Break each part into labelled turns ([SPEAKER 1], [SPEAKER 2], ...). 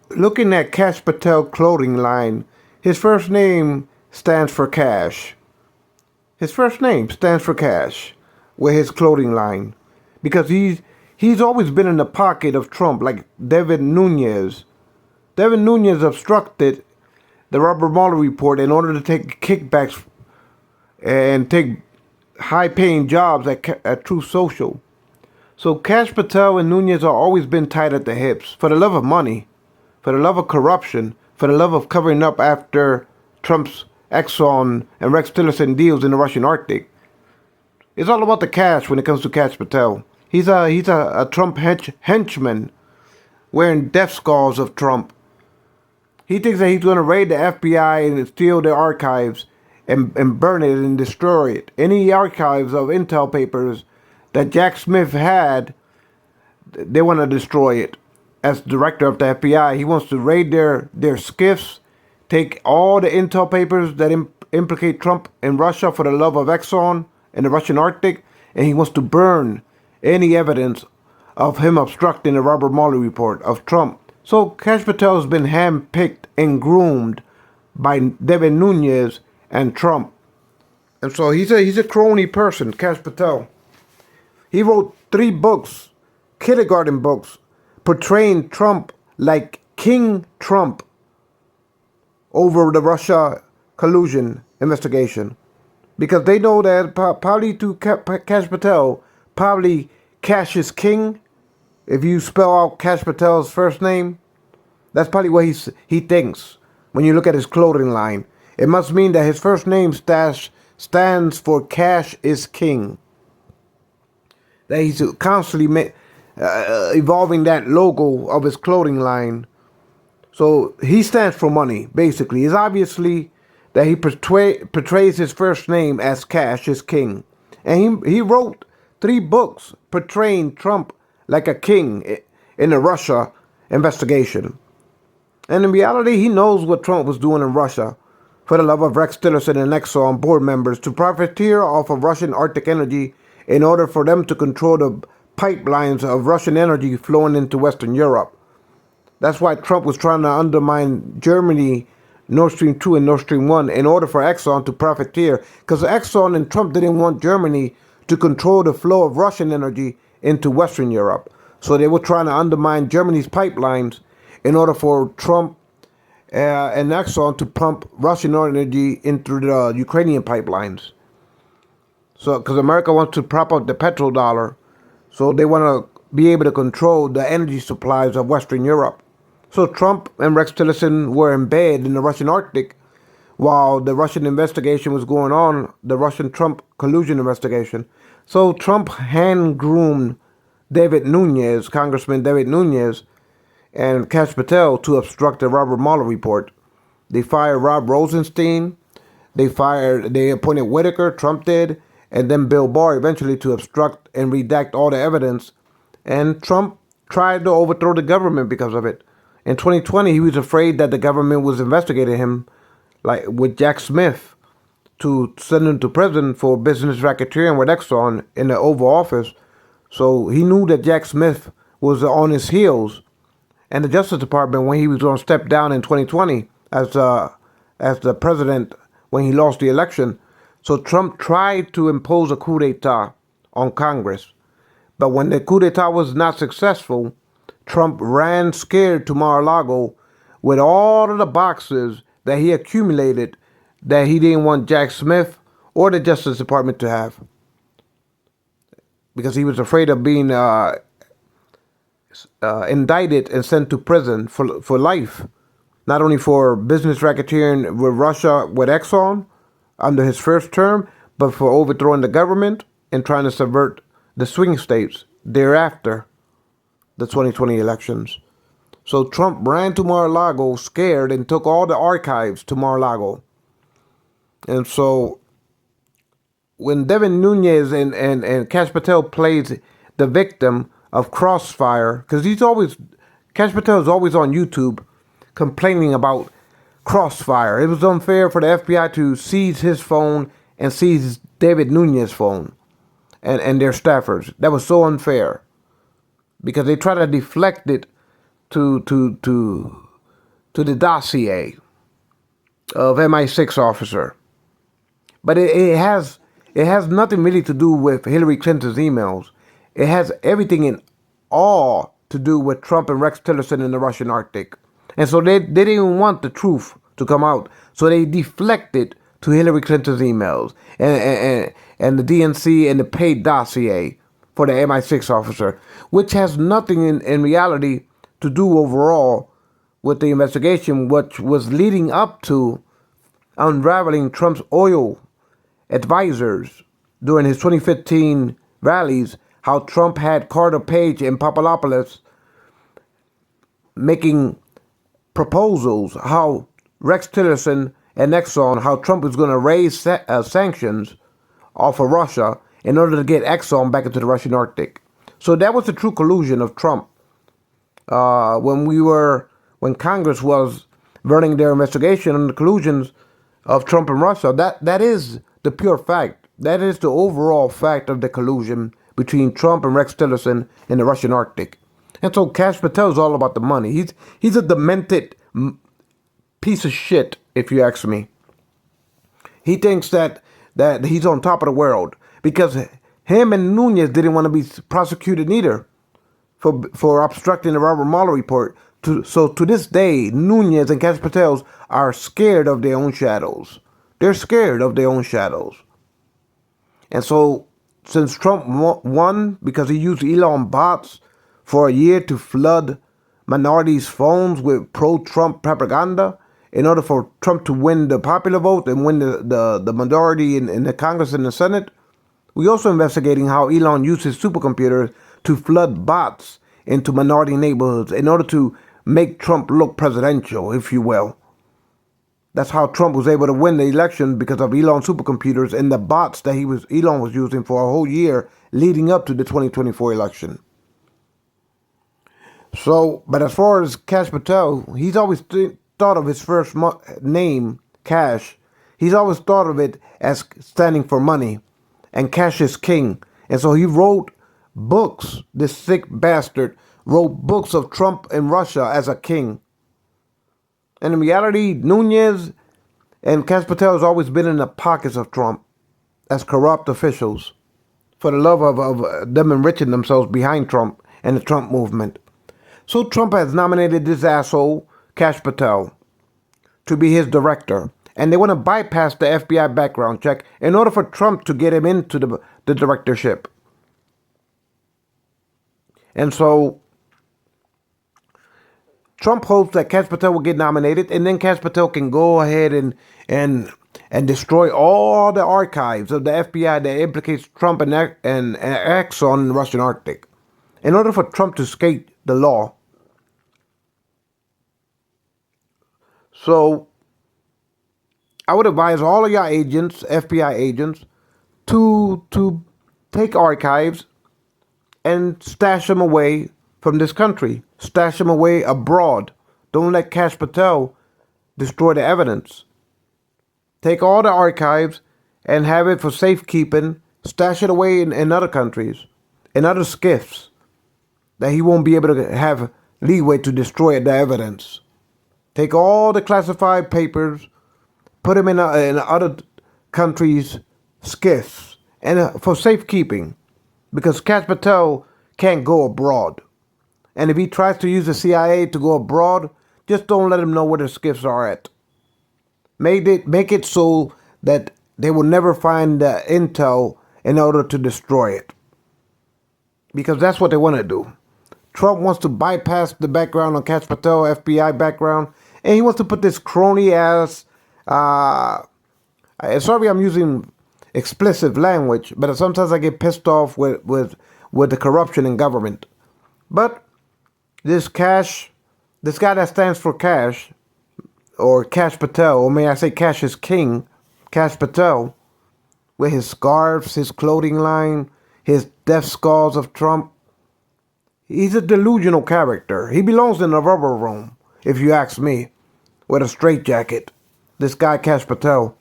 [SPEAKER 1] looking at Cash Patel clothing line, his first name stands for cash. His first name stands for cash with his clothing line. Because he's always been in the pocket of Trump, like David Nunes. David Nunes obstructed the Robert Mueller report in order to take kickbacks and take high-paying jobs at Truth Social. So Cash Patel and Nunes have always been tied at the hips for the love of money, for the love of corruption, for the love of covering up after Trump's Exxon and Rex Tillerson deals in the Russian Arctic. It's all about the cash when it comes to Cash Patel. He's a Trump henchman wearing death skulls of Trump. He thinks that he's going to raid the FBI and steal their archives and burn it and destroy it. Any archives of intel papers that Jack Smith had, they want to destroy it. As director of the FBI, he wants to raid their skiffs, take all the intel papers that implicate Trump and Russia for the love of Exxon in the Russian Arctic, and he wants to burn any evidence of him obstructing the Robert Mueller report of Trump. So Cash Patel has been handpicked and groomed by David Nunes and Trump. And so he's a crony person, Cash Patel. He wrote 3 books, kindergarten books, portraying Trump like King Trump over the Russia collusion investigation. Because they know that probably to Cash Patel, probably Cash is king. If you spell out Cash Patel's first name, that's probably what he thinks when you look at his clothing line. It must mean that his first name stands for Cash is king. That he's constantly evolving that logo of his clothing line. So he stands for money, basically. It's obviously that he portrays his first name as Cash is king. And he wrote 3 books portraying Trump like a king in the Russia investigation. And in reality, he knows what Trump was doing in Russia for the love of Rex Tillerson and Exxon board members to profiteer off of Russian Arctic energy in order for them to control the pipelines of Russian energy flowing into Western Europe. That's why Trump was trying to undermine Germany, Nord Stream 2 and Nord Stream 1, in order for Exxon to profiteer. Because Exxon and Trump didn't want Germany to control the flow of Russian energy into Western Europe. So they were trying to undermine Germany's pipelines in order for Trump and Exxon to pump Russian energy into the Ukrainian pipelines. So, because America wants to prop up the petrodollar, so they want to be able to control the energy supplies of Western Europe. So Trump and Rex Tillerson were in bed in the Russian Arctic while the Russian investigation was going on, the Russian-Trump collusion investigation. So Trump hand-groomed David Nunes, Congressman David Nunes, and Cash Patel to obstruct the Robert Mueller report. They fired Rob Rosenstein. They appointed Whitaker, Trump did, and then Bill Barr eventually to obstruct and redact all the evidence. And Trump tried to overthrow the government because of it. In 2020, he was afraid that the government was investigating him, like with Jack Smith, to send him to prison for business racketeering with Exxon in the Oval Office. So he knew that Jack Smith was on his heels. And the Justice Department, when he was going to step down in 2020 as the president when he lost the election. So Trump tried to impose a coup d'etat on Congress. But when the coup d'etat was not successful, Trump ran scared to Mar-a-Lago with all of the boxes that he accumulated that he didn't want Jack Smith or the Justice Department to have. Because he was afraid of being indicted and sent to prison for life. Not only for business racketeering with Russia, with Exxon, under his first term, but for overthrowing the government and trying to subvert the swing states thereafter the 2020 elections. So Trump ran to Mar-a-Lago scared and took all the archives to Mar-a-Lago. And so when Devin Nunes and Cash Patel plays the victim of Crossfire, because Cash Patel is always on YouTube complaining about Crossfire. It was unfair for the FBI to seize his phone and seize David Nunes' phone and their staffers. That was so unfair because they try to deflect it to to the dossier of MI6 officer. But it has nothing really to do with Hillary Clinton's emails. It has everything in all to do with Trump and Rex Tillerson in the Russian Arctic. And so they didn't even want the truth to come out. So they deflected to Hillary Clinton's emails and the DNC and the paid dossier for the MI6 officer, which has nothing in reality to do overall with the investigation, which was leading up to unraveling Trump's oil advisors during his 2015 rallies, how Trump had Carter Page and Papadopoulos making proposals, how Rex Tillerson and Exxon, how Trump was going to raise sanctions off of Russia in order to get Exxon back into the Russian Arctic. So that was the true collusion of Trump. When Congress was running their investigation on the collusions of Trump and Russia, that is the pure fact. That is the overall fact of the collusion between Trump and Rex Tillerson in the Russian Arctic. And so Kash Patel is all about the money. He's a demented piece of shit, if you ask me. He thinks that he's on top of the world because him and Nunez didn't want to be prosecuted neither for obstructing the Robert Mueller report. So to this day, Nunez and Kash Patel are scared of their own shadows. They're scared of their own shadows. And so since Trump won because he used Elon bots for a year to flood minorities' phones with pro-Trump propaganda in order for Trump to win the popular vote and win the majority in the Congress and the Senate, we're also investigating how Elon used his supercomputers to flood bots into minority neighborhoods in order to make Trump look presidential, if you will. That's how Trump was able to win the election, because of Elon's supercomputers and the bots that Elon was using for a whole year leading up to the 2024 election. So, but as far as Kash Patel, he's always thought of his first name, Cash. He's always thought of it as standing for money, and cash is king. And so he wrote books, this sick bastard wrote books of Trump and Russia as a king. And in reality, Nunez and Kash Patel has always been in the pockets of Trump as corrupt officials for the love of them enriching themselves behind Trump and the Trump movement. So Trump has nominated this asshole, Kash Patel, to be his director. And they want to bypass the FBI background check in order for Trump to get him into the directorship. And so Trump hopes that Kash Patel will get nominated, and then Kash Patel can go ahead and destroy all the archives of the FBI that implicates Trump and Exxon in the Russian Arctic, in order for Trump to escape the law. So I would advise all of your agents, FBI agents, to take archives and stash them away from this country. Stash them away abroad. Don't let Kash Patel destroy the evidence. Take all the archives and have it for safekeeping. Stash it away in other countries, in other skiffs, that he won't be able to have leeway to destroy the evidence. Take all the classified papers, put them in other countries' skiffs, and for safekeeping, because Kash Patel can't go abroad. And if he tries to use the CIA to go abroad, just don't let him know where the skiffs are at. Make it so that they will never find the intel in order to destroy it. Because that's what they want to do. Trump wants to bypass the background on Kash Patel, FBI background, and he wants to put this crony ass, sorry I'm using explicit language, but sometimes I get pissed off with the corruption in government. But this guy that stands for cash, or Kash Patel, or may I say Cash is king, Kash Patel, with his scarves, his clothing line, his death skulls of Trump, he's a delusional character. He belongs in the rubber room, if you ask me, with a straitjacket. This guy, Kash Patel.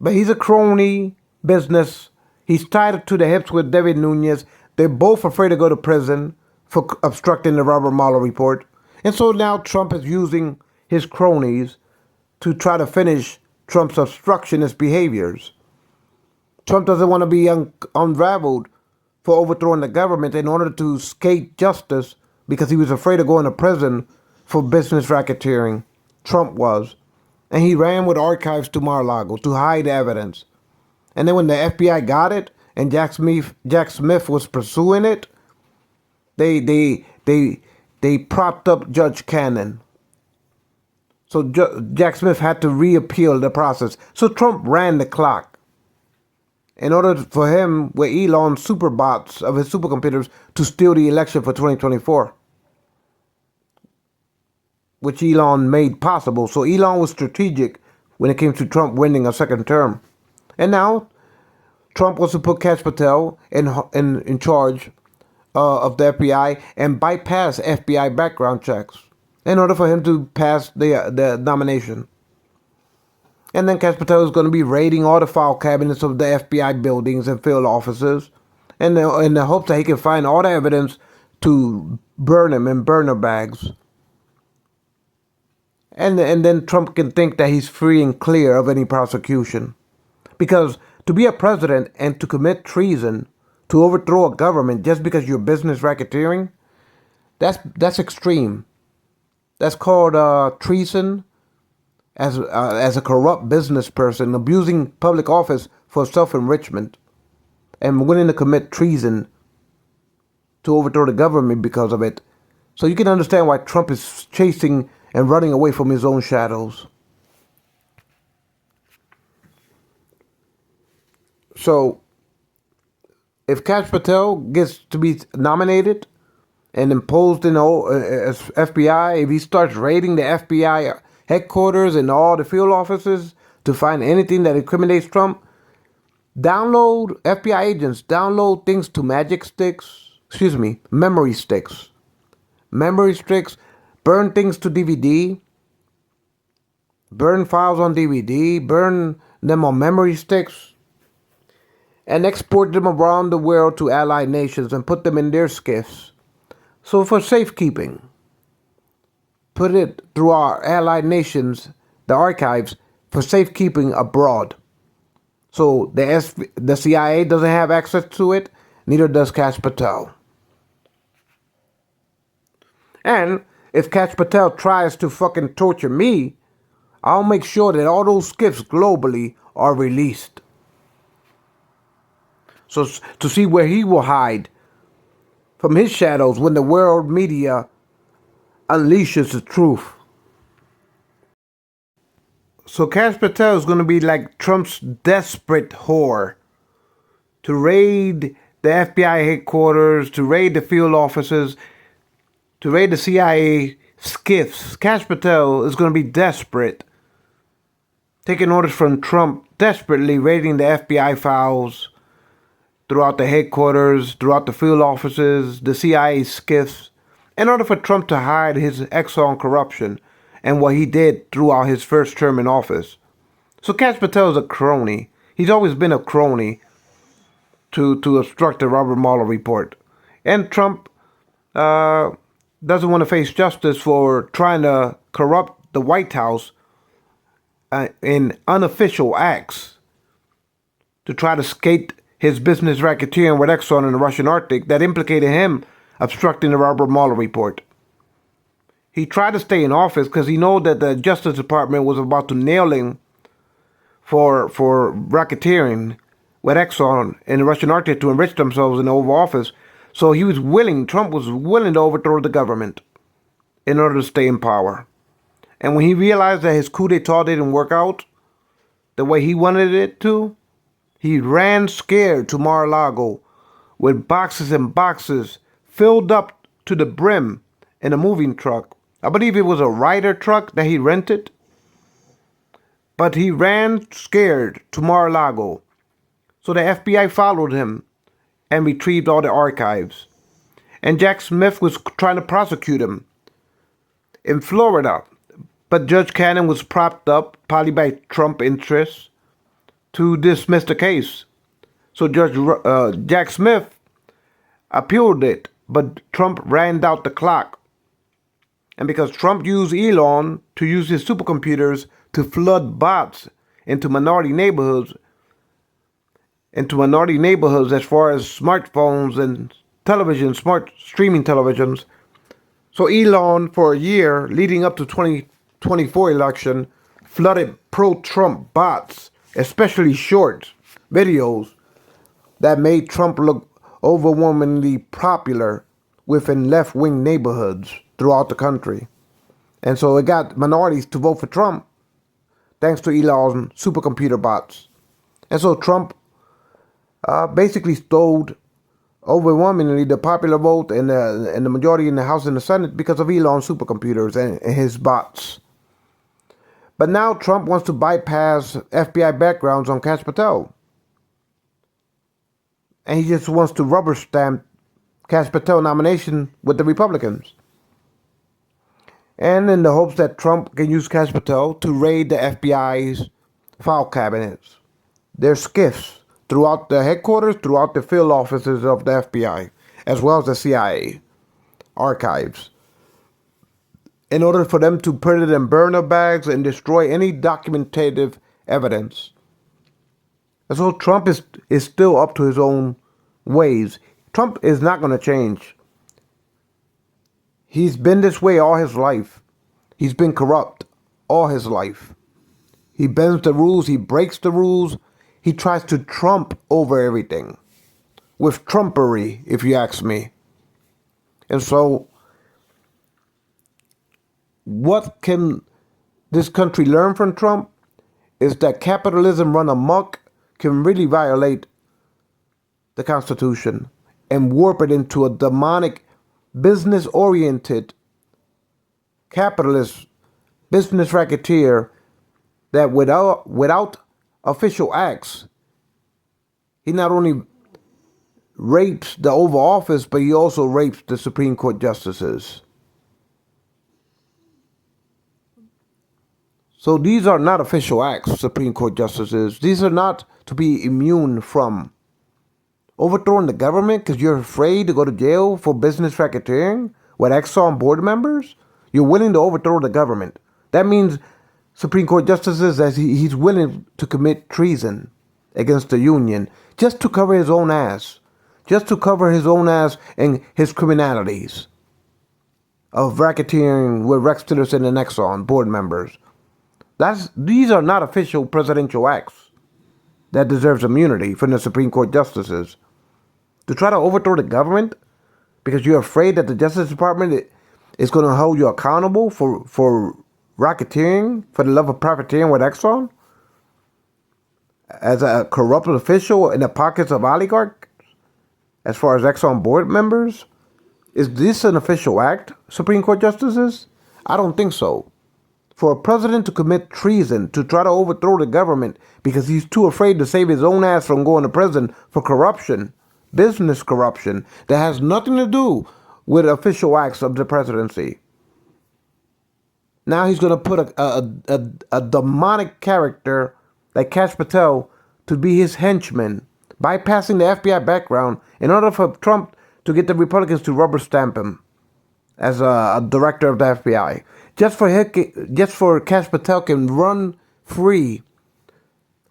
[SPEAKER 1] But he's a crony business. He's tied to the hips with David Nunez. They're both afraid to go to prison for obstructing the Robert Mueller report. And so now Trump is using his cronies to try to finish Trump's obstructionist behaviors. Trump doesn't want to be unraveled for overthrowing the government in order to escape justice because he was afraid of going to prison for business racketeering. Trump was. And he ran with archives to Mar-a-Lago to hide evidence. And then when the FBI got it and Jack Smith was pursuing it, they propped up Judge Cannon. So Jack Smith had to reappeal the process. So Trump ran the clock in order for him, with Elon's superbots of his supercomputers, to steal the election for 2024, which Elon made possible. So Elon was strategic when it came to Trump winning a second term. And now Trump wants to put Kash Patel in charge of the FBI and bypass FBI background checks in order for him to pass the nomination. And then Kash Patel is going to be raiding all the file cabinets of the FBI buildings and field offices in the hopes that he can find all the evidence to burn him in burner bags. And then Trump can think that he's free and clear of any prosecution. Because to be a president and to commit treason, to overthrow a government just because you're business racketeering, that's extreme. That's called treason as a corrupt business person abusing public office for self-enrichment and willing to commit treason to overthrow the government because of it. So you can understand why Trump is chasing and running away from his own shadows. So if Kash Patel gets to be nominated and imposed in as FBI, if he starts raiding the FBI headquarters and all the field offices to find anything that incriminates Trump, download FBI agents, download things to memory sticks, burn things to DVD, burn files on DVD, burn them on memory sticks, and export them around the world to allied nations and put them in their skiffs. So for safekeeping, put it through our allied nations, the archives, for safekeeping abroad. So the CIA doesn't have access to it, neither does Kash Patel. And if Kash Patel tries to fucking torture me, I'll make sure that all those skiffs globally are released. So to see where he will hide from his shadows when the world media unleashes the truth. So Kash Patel is going to be like Trump's desperate whore to raid the FBI headquarters, to raid the field offices, to raid the CIA skiffs. Kash Patel is going to be desperate, taking orders from Trump, desperately raiding the FBI files throughout the headquarters, throughout the field offices, the CIA skiffs, in order for Trump to hide his Exxon corruption and what he did throughout his first term in office. So Kash Patel is a crony. He's always been a crony to obstruct the Robert Mueller report. And Trump doesn't want to face justice for trying to corrupt the White House in unofficial acts to try to skate his business racketeering with Exxon in the Russian Arctic that implicated him obstructing the Robert Mueller report. He tried to stay in office because he knew that the Justice Department was about to nail him for racketeering with Exxon in the Russian Arctic to enrich themselves in the Oval Office. So Trump was willing to overthrow the government in order to stay in power. And when he realized that his coup d'etat didn't work out the way he wanted it to, he ran scared to Mar-a-Lago with boxes and boxes filled up to the brim in a moving truck. I believe it was a Ryder truck that he rented. But he ran scared to Mar-a-Lago. So the FBI followed him and retrieved all the archives. And Jack Smith was trying to prosecute him in Florida. But Judge Cannon was propped up, probably by Trump interests, to dismiss the case. So Jack Smith appealed it, but Trump ran out the clock. And because Trump used Elon to use his supercomputers to flood bots into minority neighborhoods, as far as smartphones and television, smart streaming televisions. So Elon, for a year leading up to 2024 election, flooded pro-Trump bots, especially short videos that made Trump look overwhelmingly popular within left-wing neighborhoods throughout the country. And so it got minorities to vote for Trump thanks to Elon's supercomputer bots. And so Trump basically stole overwhelmingly the popular vote and the majority in the House and the Senate because of Elon's supercomputers and his bots. But now Trump wants to bypass FBI backgrounds on Kash Patel. And he just wants to rubber stamp Kash Patel nomination with the Republicans. And in the hopes that Trump can use Kash Patel to raid the FBI's file cabinets, their SCIFs, throughout the headquarters, throughout the field offices of the FBI, as well as the CIA archives, in order for them to put it in burner bags and destroy any documentative evidence. And so Trump is still up to his own ways. Trump is not going to change. He's been this way all his life. He's been corrupt all his life. He bends the rules, he breaks the rules. He tries to trump over everything with trumpery, if you ask me. And so, what can this country learn from Trump is that capitalism run amok can really violate the Constitution and warp it into a demonic, business-oriented, capitalist, business racketeer that without official acts, he not only rapes the Oval Office, but he also rapes the Supreme Court justices. So these are not official acts, Supreme Court justices. These are not to be immune from. Overthrowing the government because you're afraid to go to jail for business racketeering with Exxon board members? You're willing to overthrow the government. That means Supreme Court justices, as he's willing to commit treason against the union just to cover his own ass. Just to cover his own ass and his criminalities of racketeering with Rex Tillerson and Exxon board members. These are not official presidential acts that deserves immunity from the Supreme Court justices. To try to overthrow the government because you're afraid that the Justice Department is going to hold you accountable for racketeering, for the love of profiteering with Exxon, as a corrupted official in the pockets of oligarchs, as far as Exxon board members? Is this an official act, Supreme Court justices? I don't think so. For a president to commit treason, to try to overthrow the government because he's too afraid to save his own ass from going to prison for corruption, business corruption, that has nothing to do with official acts of the presidency. Now he's going to put a demonic character like Kash Patel to be his henchman, bypassing the FBI background in order for Trump to get the Republicans to rubber stamp him as a director of the FBI. Just for Kash Patel can run free,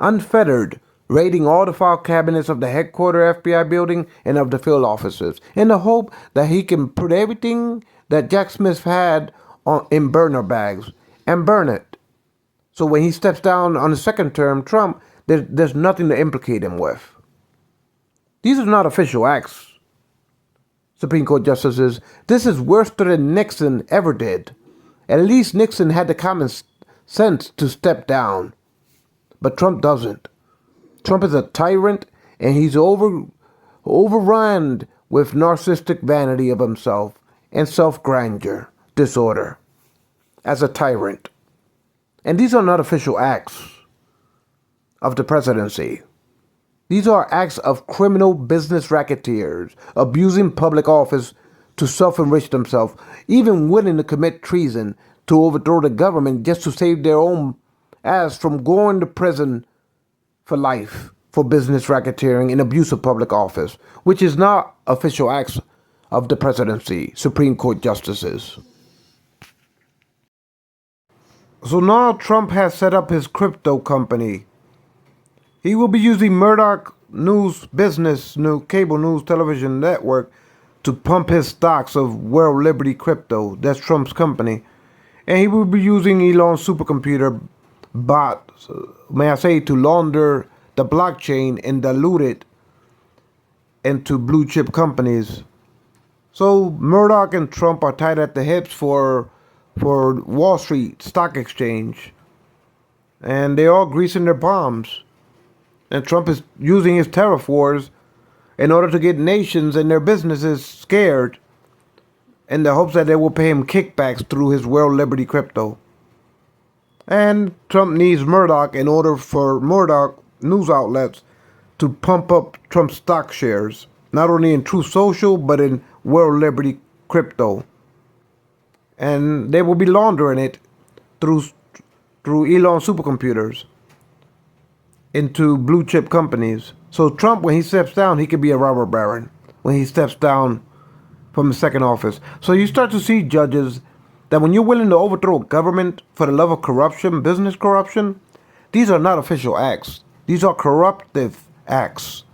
[SPEAKER 1] unfettered, raiding all the file cabinets of the headquarters FBI building and of the field offices, in the hope that he can put everything that Jack Smith had in burner bags and burn it. So when he steps down on the second term, Trump, there's nothing to implicate him with. These are not official acts, Supreme Court justices. This is worse than Nixon ever did. At least Nixon had the common sense to step down. But Trump doesn't. Trump is a tyrant, and he's overrun with narcissistic vanity of himself and self-grandeur disorder as a tyrant. And these are not official acts of the presidency. These are acts of criminal business racketeers abusing public office to self-enrich themselves, even willing to commit treason to overthrow the government just to save their own ass from going to prison for life for business racketeering and abuse of public office, which is not official acts of the presidency, Supreme Court justices. So now Trump has set up his crypto company. He will be using Murdoch News Business, new cable news television network, to pump his stocks of World Liberty Crypto. That's Trump's company. And he will be using Elon's supercomputer bot, may I say, to launder the blockchain and dilute it into blue chip companies. So Murdoch and Trump are tied at the hips for Wall Street Stock Exchange, and they're all greasing their palms. And Trump is using his tariff wars in order to get nations and their businesses scared in the hopes that they will pay him kickbacks through his World Liberty Crypto. And Trump needs Murdoch in order for Murdoch news outlets to pump up Trump's stock shares, not only in Truth Social, but in World Liberty Crypto. And they will be laundering it through Elon supercomputers into blue chip companies. So Trump, when he steps down, he could be a robber baron when he steps down from the second office. So you start to see, judges, that when you're willing to overthrow government for the love of corruption, business corruption, these are not official acts. These are corruptive acts.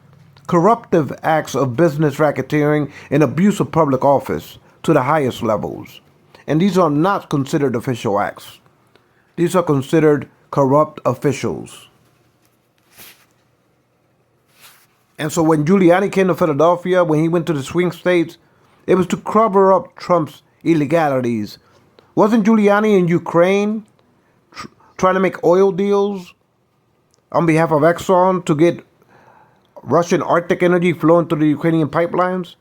[SPEAKER 1] Corruptive acts of business racketeering and abuse of public office to the highest levels. And these are not considered official acts. These are considered corrupt officials. And so when Giuliani came to Philadelphia, when he went to the swing states, it was to cover up Trump's illegalities. Wasn't Giuliani in Ukraine trying to make oil deals on behalf of Exxon to get Russian Arctic energy flowing through the Ukrainian pipelines?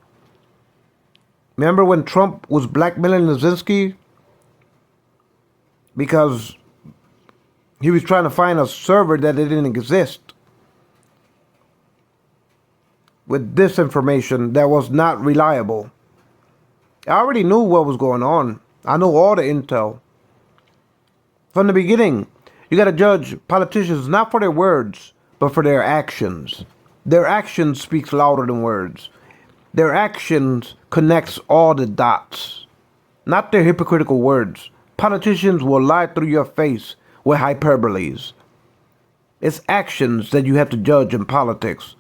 [SPEAKER 1] Remember when Trump was blackmailing Zelensky because he was trying to find a server that didn't exist with disinformation that was not reliable. I already knew what was going on. I know all the intel. From the beginning, you got to judge politicians not for their words, but for their actions. Their actions speaks louder than words. Their actions connects all the dots, not their hypocritical words. Politicians will lie through your face with hyperboles. It's actions that you have to judge in politics.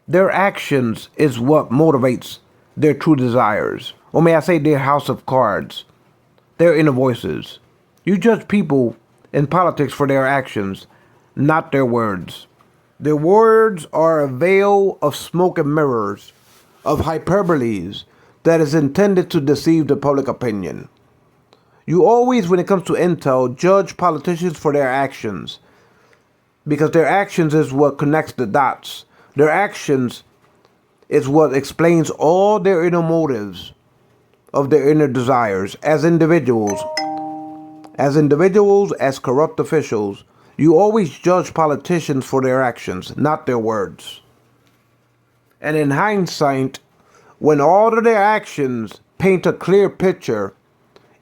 [SPEAKER 1] Their actions is what motivates their true desires. Or may I say their house of cards, their inner voices. You judge people in politics for their actions, not their words. Their words are a veil of smoke and mirrors, of hyperboles that is intended to deceive the public opinion. You always, when it comes to intel, judge politicians for their actions, because their actions is what connects the dots. Their actions is what explains all their inner motives of their inner desires as individuals. As corrupt officials, you always judge politicians for their actions, not their words. And in hindsight, when all of their actions paint a clear picture,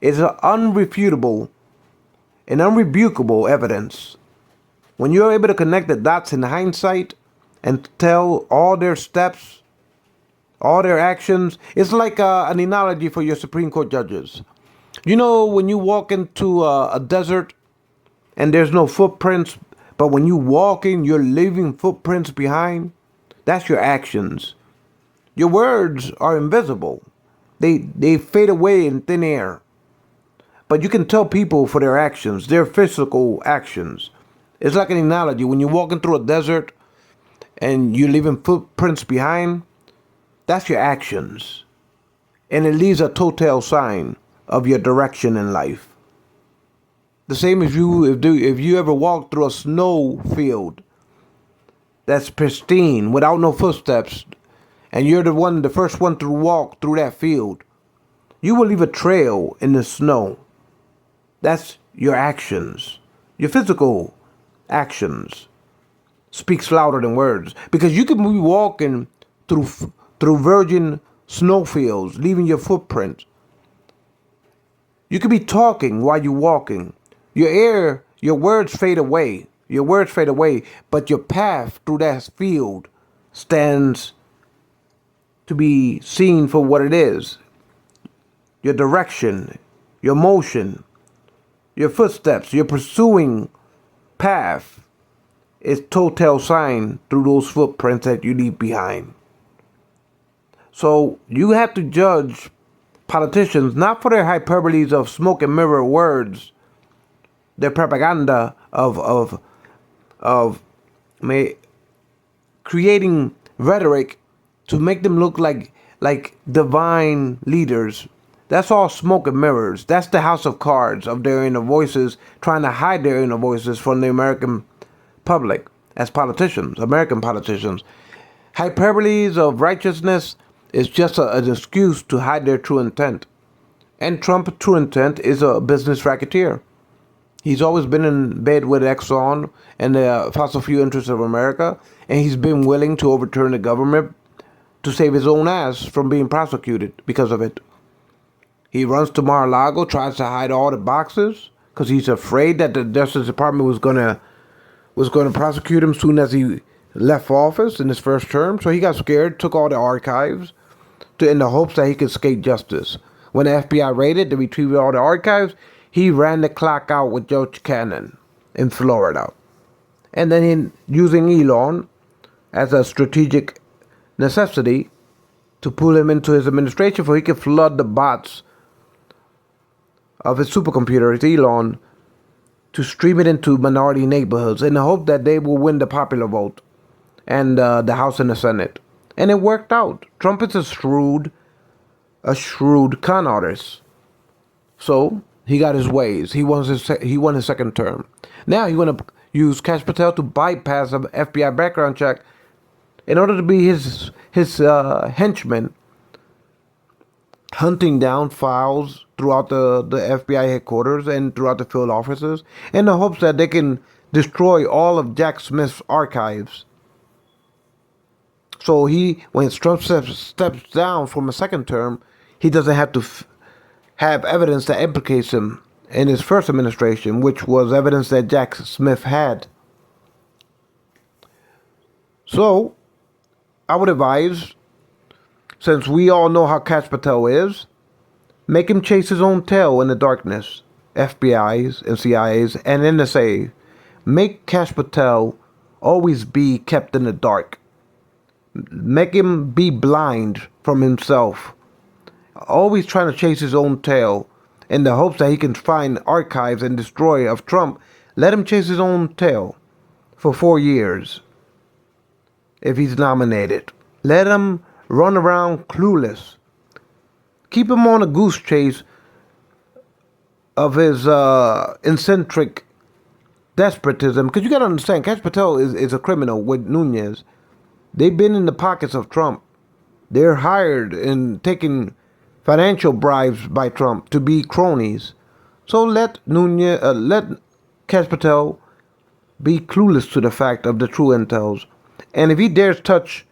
[SPEAKER 1] it's an unrefutable and unrebukable evidence. When you're able to connect the dots in hindsight and tell all their steps, all their actions, it's like an analogy for your Supreme Court judges. You know, when you walk into a desert and there's no footprints, but when you walk in, you're leaving footprints behind. That's your actions. Your words are invisible. They fade away in thin air. But you can tell people for their actions, their physical actions. It's like an analogy. When you're walking through a desert and you're leaving footprints behind, that's your actions. And it leaves a telltale sign of your direction in life. The same as if you ever walk through a snow field that's pristine without no footsteps, and you're the first one to walk through that field, you will leave a trail in the snow. That's your actions. Your physical actions speaks louder than words, because you could be walking through virgin snowfields, leaving your footprint. You could be talking while you're walking. Your words fade away. Your words fade away, but your path through that field stands to be seen for what it is. Your direction, your motion, your footsteps, your pursuing path is telltale sign through those footprints that you leave behind. So you have to judge politicians not for their hyperboles of smoke and mirror words, their propaganda of creating rhetoric to make them look like divine leaders. That's all smoke and mirrors. That's the house of cards of their inner voices, trying to hide their inner voices from the American public as politicians, American politicians. Hyperboles of righteousness is just an excuse to hide their true intent. And Trump's true intent is a business racketeer. He's always been in bed with Exxon and the fossil fuel interests of America, and he's been willing to overturn the government to save his own ass from being prosecuted because of it. He runs to Mar-a-Lago, tries to hide all the boxes because he's afraid that the Justice Department was gonna prosecute him soon as he left office in his first term. So he got scared, took all the archives in the hopes that he could escape justice. When the FBI raided, they retrieved all the archives. He ran the clock out with Judge Cannon in Florida. And then using Elon as a strategic necessity to pull him into his administration so he could flood the bots of his supercomputer, Elon, to stream it into minority neighborhoods in the hope that they will win the popular vote and the House and the Senate. And it worked out. Trump is a shrewd con artist. So he got his ways. He won his second term. Now he's going to use Kash Patel to bypass an FBI background check in order to be his henchman, hunting down files throughout the FBI headquarters and throughout the field offices in the hopes that they can destroy all of Jack Smith's archives. So when Trump steps down from a second term, he doesn't have to have evidence that implicates him in his first administration, which was evidence that Jack Smith had. So I would advise, since we all know how Kash Patel is, make him chase his own tail in the darkness. FBI's and CIA's and NSA. Make Kash Patel always be kept in the dark. Make him be blind from himself. Always trying to chase his own tail in the hopes that he can find archives and destroy of Trump. Let him chase his own tail for 4 years if he's nominated. Let him run around clueless. Keep him on a goose chase of his eccentric despotism. Because you got to understand, Kash Patel is a criminal with Nunez. They've been in the pockets of Trump. They're hired and taking financial bribes by Trump to be cronies. So let Kash Patel be clueless to the fact of the true intels. And if he dares touch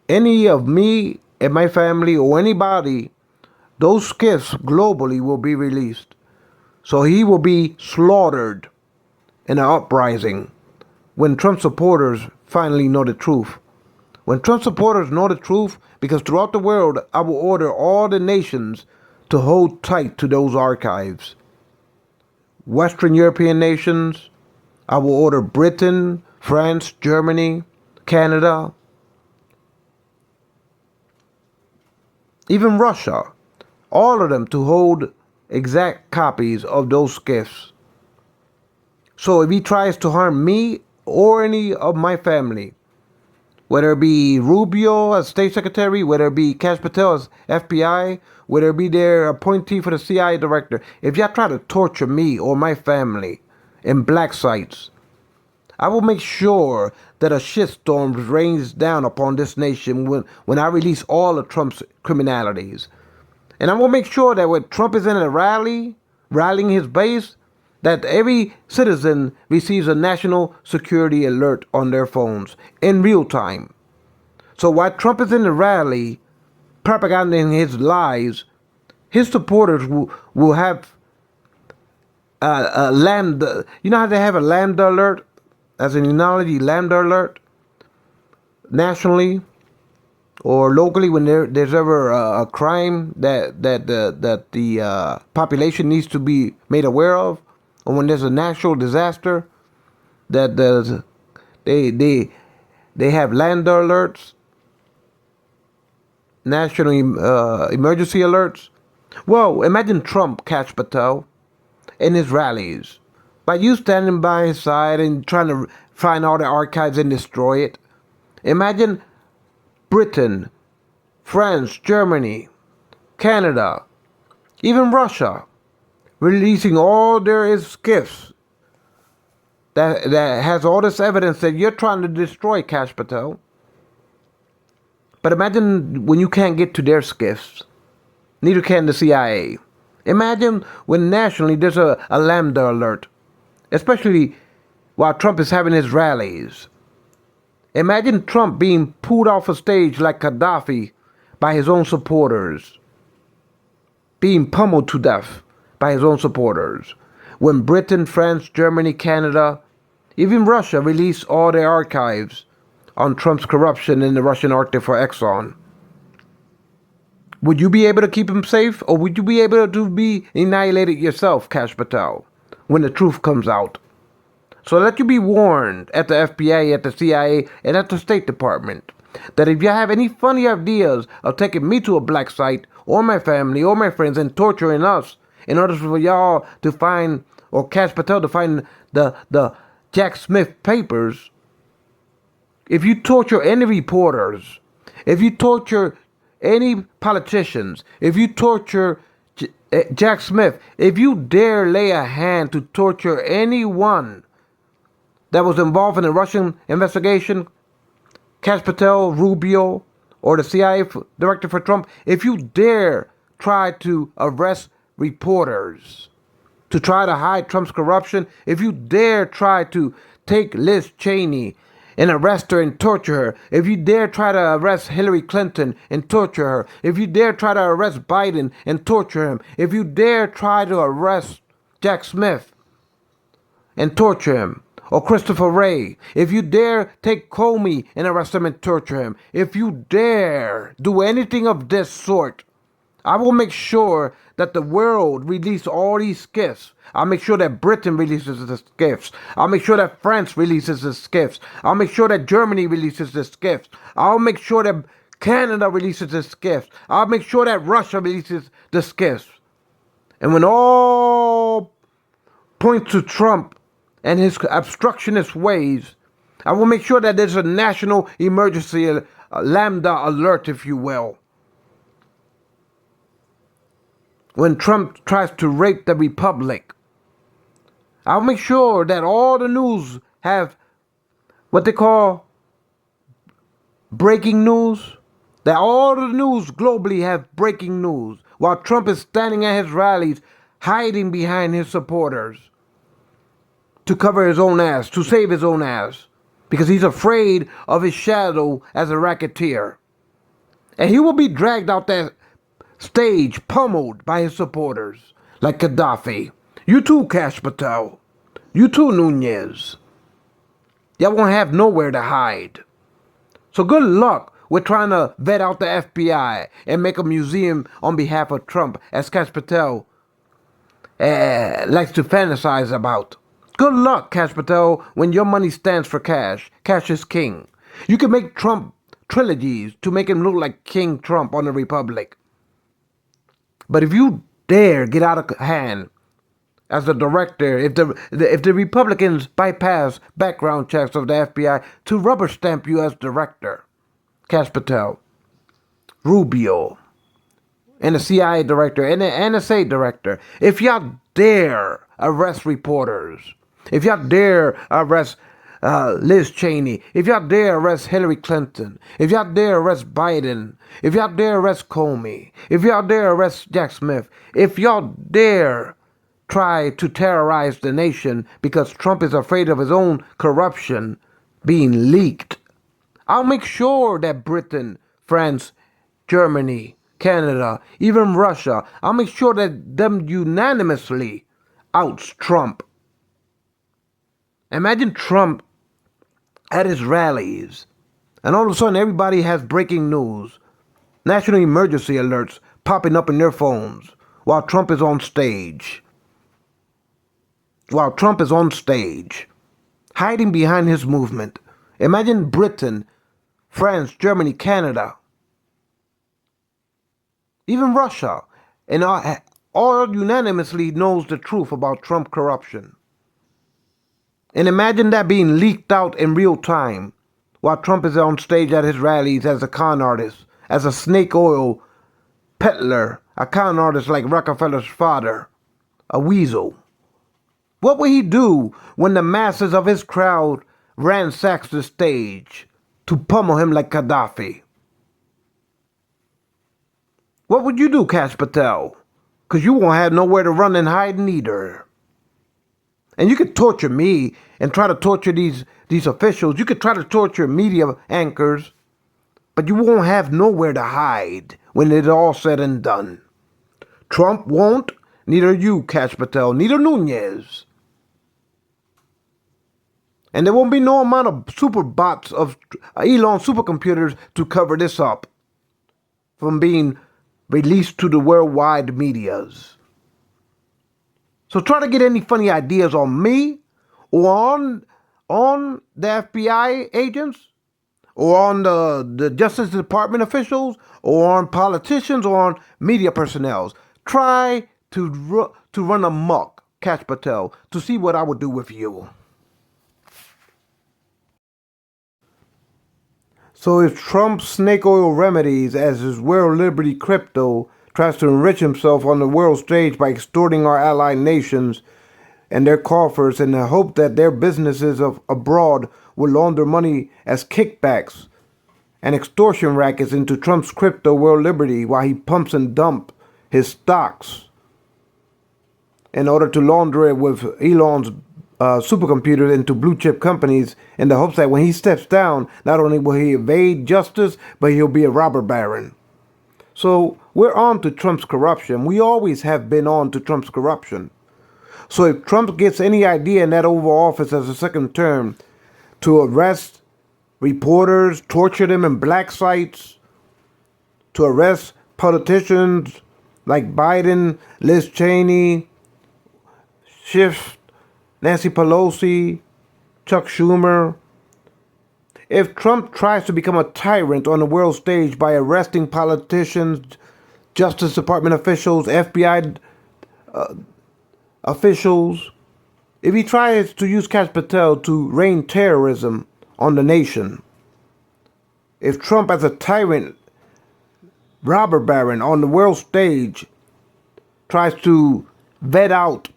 [SPEAKER 1] any of me and my family or anybody, those skiffs globally will be released. So he will be slaughtered in an uprising when Trump supporters finally know the truth. When Trump supporters know the truth, because throughout the world, I will order all the nations to hold tight to those archives. Western European nations, I will order Britain, France, Germany, Canada, even Russia, all of them to hold exact copies of those skiffs. So if he tries to harm me or any of my family, whether it be Rubio as State Secretary, whether it be Kash Patel as FBI, whether it be their appointee for the CIA director, if y'all try to torture me or my family in black sites, I will make sure that a shitstorm rains down upon this nation when I release all of Trump's criminalities. And I will make sure that when Trump is in a rally, rallying his base, that every citizen receives a national security alert on their phones in real time. So while Trump is in the rally, propaganding his lies, his supporters will have a lambda. You know how they have a lambda alert? As an analogy, lambda alert? Nationally or locally, when there's ever a crime that the population needs to be made aware of, or when there's a natural disaster, that they have land alerts, national emergency alerts. Well, imagine Trump, Kash Patel, in his rallies, by you standing by his side and trying to find all the archives and destroy it. Imagine Britain, France, Germany, Canada, even Russia, releasing all their skiffs that has all this evidence that you're trying to destroy, Kash Patel. But imagine when you can't get to their skiffs. Neither can the CIA. Imagine when nationally there's a lambda alert, especially while Trump is having his rallies. Imagine Trump being pulled off a stage like Gaddafi by his own supporters, being pummeled to death by his own supporters. When Britain, France, Germany, Canada, even Russia release all their archives on Trump's corruption in the Russian Arctic for Exxon. Would you be able to keep him safe, or would you be able to be annihilated yourself, Kash Patel, when the truth comes out? So let you be warned at the FBI, at the CIA, and at the State Department, that if you have any funny ideas of taking me to a black site, or my family, or my friends, and torturing us, in order for y'all to find, or Kash Patel to find the Jack Smith papers, if you torture any reporters, if you torture any politicians, if you torture Jack Smith, if you dare lay a hand to torture anyone that was involved in the Russian investigation, Kash Patel, Rubio, or the CIA director for Trump, if you dare try to arrest reporters to try to hide Trump's corruption, if you dare try to take Liz Cheney and arrest her and torture her, if you dare try to arrest Hillary Clinton and torture her, if you dare try to arrest Biden and torture him, if you dare try to arrest Jack Smith and torture him, or Christopher Wray, if you dare take Comey and arrest him and torture him, if you dare do anything of this sort, I will make sure that the world release all these gifts. I'll make sure that Britain releases the gifts. I'll make sure that France releases the gifts. I'll make sure that Germany releases the gifts. I'll make sure that Canada releases the gifts. I'll make sure that Russia releases the gifts. And when all point to Trump and his obstructionist ways, I will make sure that there's a national emergency, a lambda alert, if you will. When Trump tries to rape the republic, I'll make sure that all the news have what they call breaking news. That all the news globally have breaking news, while Trump is standing at his rallies, hiding behind his supporters to cover his own ass, to save his own ass, because he's afraid of his shadow as a racketeer. And he will be dragged out that stage, pummeled by his supporters, like Gaddafi. You too, Kash Patel. You too, Nunez. Y'all won't have nowhere to hide. So good luck with trying to vet out the FBI and make a museum on behalf of Trump, as Kash Patel likes to fantasize about. Good luck, Kash Patel, when your money stands for cash. Cash is king. You can make Trump trilogies to make him look like King Trump on the Republic. But if you dare get out of hand as a director, if the Republicans bypass background checks of the FBI to rubber stamp you as director, Kash Patel, Rubio, and the CIA director and the NSA director, if y'all dare arrest reporters, if y'all dare arrest Liz Cheney, if y'all dare arrest Hillary Clinton, if y'all dare arrest Biden, if y'all dare arrest Comey, if y'all dare arrest Jack Smith, if y'all dare try to terrorize the nation because Trump is afraid of his own corruption being leaked, I'll make sure that Britain, France, Germany, Canada, even Russia, I'll make sure that them unanimously outs Trump. Imagine Trump at his rallies, and all of a sudden everybody has breaking news, national emergency alerts popping up in their phones while Trump is on stage. while Trump is on stage, hiding behind his movement. Imagine Britain, France, Germany, Canada, even Russia, and all unanimously knows the truth about Trump corruption. And imagine that being leaked out in real time while Trump is on stage at his rallies as a con artist, as a snake oil peddler, a con artist like Rockefeller's father, a weasel. What would he do when the masses of his crowd ransacks the stage to pummel him like Gaddafi? What would you do, Kash Patel? Because you won't have nowhere to run and hide neither. And you could torture me and try to torture these officials. You could try to torture media anchors, but you won't have nowhere to hide when it's all said and done. Trump won't, neither you, Kash Patel, neither Nunez. And there won't be no amount of super bots of Elon supercomputers to cover this up from being released to the worldwide medias. So try to get any funny ideas on me or on the FBI agents or on the Justice Department officials or on politicians or on media personnel. Try to run amok, Kash Patel, to see what I would do with you. So if Trump's snake oil remedies as his World Liberty Crypto tries to enrich himself on the world stage by extorting our allied nations and their coffers in the hope that their businesses abroad will launder money as kickbacks and extortion rackets into Trump's crypto World Liberty while he pumps and dumps his stocks in order to launder it with Elon's supercomputers into blue chip companies in the hopes that when he steps down, not only will he evade justice, but he'll be a robber baron. So we're on to Trump's corruption. We always have been on to Trump's corruption. So if Trump gets any idea in that Oval Office as a second term to arrest reporters, torture them in black sites, to arrest politicians like Biden, Liz Cheney, Schiff, Nancy Pelosi, Chuck Schumer. If Trump tries to become a tyrant on the world stage by arresting politicians, Justice Department officials, FBI officials, if he tries to use Kash Patel to rain terrorism on the nation, if Trump as a tyrant, robber baron on the world stage tries to vet out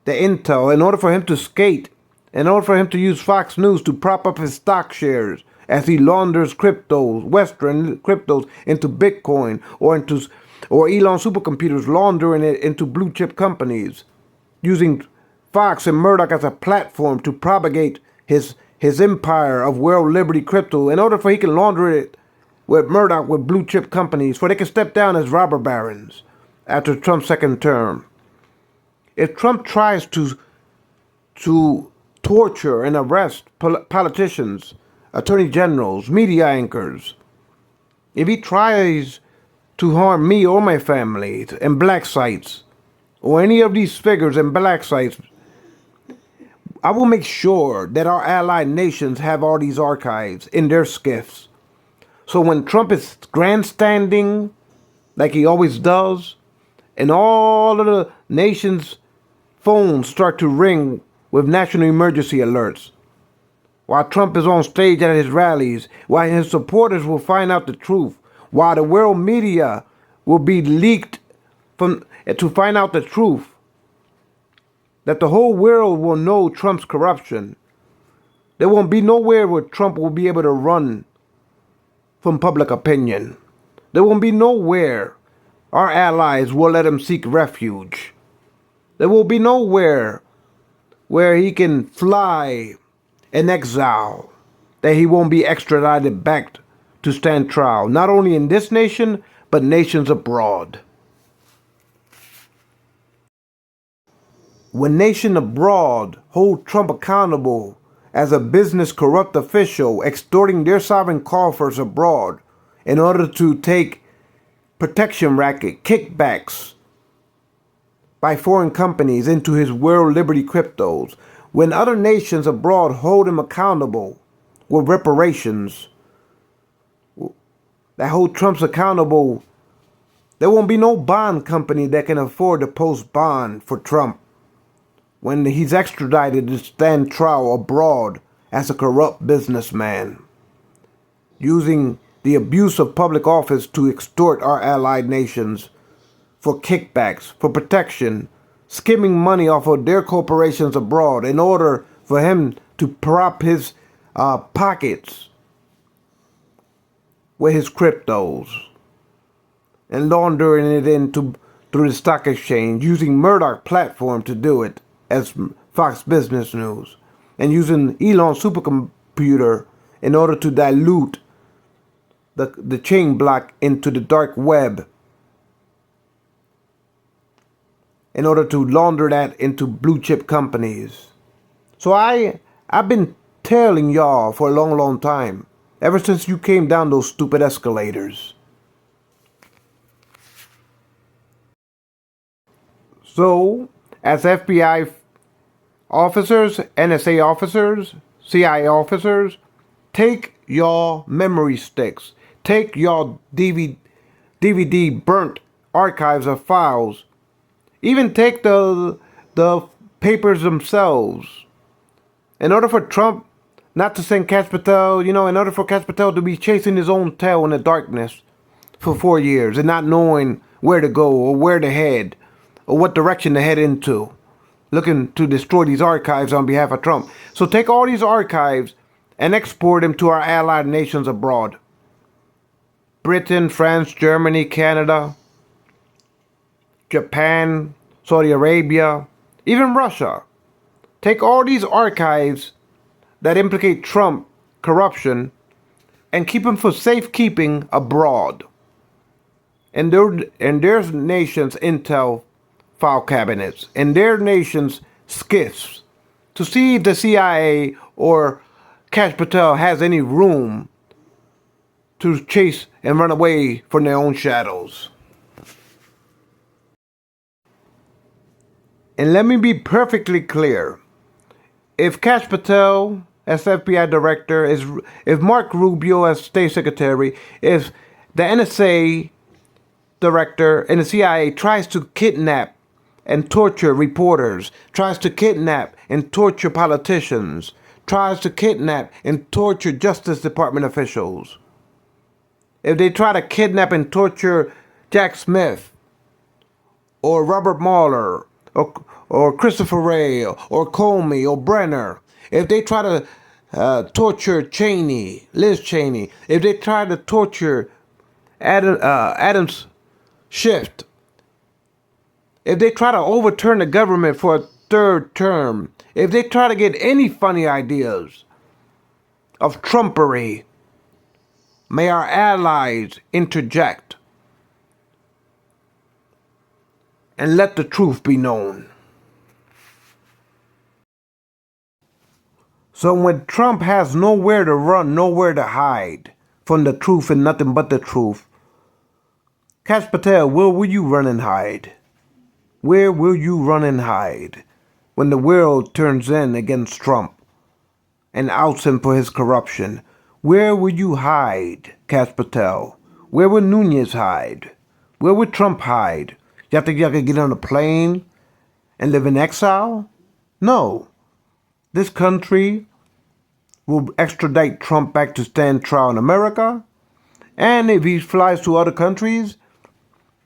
[SPEAKER 1] the intel in order for him to skate, in order for him to use Fox News to prop up his stock shares as he launders cryptos, Western cryptos into Bitcoin or Elon supercomputers laundering it into blue chip companies, using Fox and Murdoch as a platform to propagate his empire of World Liberty Crypto in order for he can launder it with Murdoch with blue chip companies for they can step down as robber barons after Trump's second term. If Trump tries to torture and arrest politicians, attorney generals, media anchors, if he tries to harm me or my family in black sites, or any of these figures in black sites, I will make sure that our allied nations have all these archives in their skiffs. So when Trump is grandstanding, like he always does, and all of the nations' phones start to ring with national emergency alerts, while Trump is on stage at his rallies, while his supporters will find out the truth, while the world media will be leaked to find out the truth, that the whole world will know Trump's corruption. There won't be nowhere where Trump will be able to run from public opinion. There won't be nowhere our allies will let him seek refuge. There will be nowhere where he can fly in exile, that he won't be extradited back to stand trial, not only in this nation, but nations abroad. When nations abroad hold Trump accountable as a business corrupt official extorting their sovereign coffers abroad in order to take protection racket, kickbacks, by foreign companies into his world liberty cryptos, when other nations abroad hold him accountable with reparations, that hold Trump's accountable, there won't be no bond company that can afford to post bond for Trump when he's extradited to stand trial abroad as a corrupt businessman, using the abuse of public office to extort our allied nations for kickbacks, for protection, skimming money off of their corporations abroad in order for him to prop his pockets with his cryptos and laundering it into through the stock exchange, using Murdoch platform to do it as Fox Business News, and using Elon's supercomputer in order to dilute the chain block into the dark web, in order to launder that into blue chip companies. So I've been telling y'all for a long time, ever since you came down those stupid escalators. So, as FBI officers, NSA officers, CIA officers, take your memory sticks, take your DVD burnt archives of files, even take the papers themselves. In order for Trump not to send Kash Patel, in order for Kash Patel to be chasing his own tail in the darkness for 4 years and not knowing where to go or where to head or what direction to head into, looking to destroy these archives on behalf of Trump. So take all these archives and export them to our allied nations abroad. Britain, France, Germany, Canada, Japan, Saudi Arabia, even Russia. Take all these archives that implicate Trump corruption and keep them for safekeeping abroad. And their nations' intel file cabinets, and their nations' skiffs, to see if the CIA or Kash Patel has any room to chase and run away from their own shadows. And let me be perfectly clear. If Kash Patel as FBI director, if Mark Rubio as state secretary, if the NSA director and the CIA tries to kidnap and torture reporters, tries to kidnap and torture politicians, tries to kidnap and torture Justice Department officials, if they try to kidnap and torture Jack Smith or Robert Mueller or Christopher Wray or Comey or Brenner, if they try to torture Liz Cheney, if they try to torture Adams Schiff, if they try to overturn the government for a third term, if they try to get any funny ideas of Trumpery, may our allies interject and let the truth be known. So when Trump has nowhere to run, nowhere to hide from the truth and nothing but the truth, Kash Patel, where will you run and hide? Where will you run and hide when the world turns in against Trump and outs him for his corruption? Where will you hide, Kash Patel? Where will Nunez hide? Where will Trump hide? You think y'all could get on a plane and live in exile? No. This country will extradite Trump back to stand trial in America. And if he flies to other countries,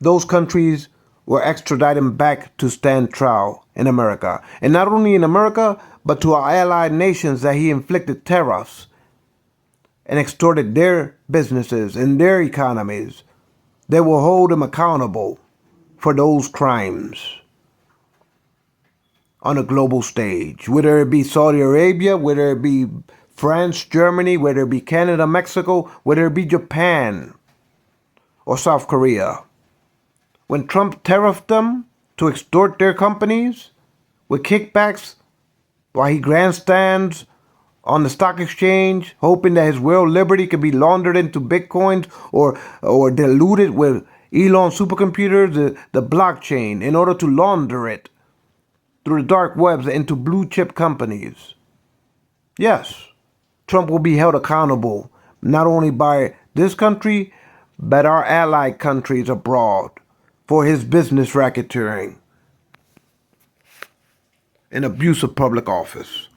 [SPEAKER 1] those countries will extradite him back to stand trial in America. And not only in America, but to our allied nations that he inflicted tariffs and extorted their businesses and their economies. They will hold him accountable for those crimes on a global stage, whether it be Saudi Arabia, whether it be France, Germany, whether it be Canada, Mexico, whether it be Japan or South Korea. When Trump tariffed them to extort their companies with kickbacks while he grandstands on the stock exchange, hoping that his world liberty could be laundered into bitcoins or diluted with Elon's supercomputer, the blockchain, in order to launder it through the dark webs into blue chip companies. Yes, Trump will be held accountable not only by this country, but our allied countries abroad for his business racketeering and abuse of public office.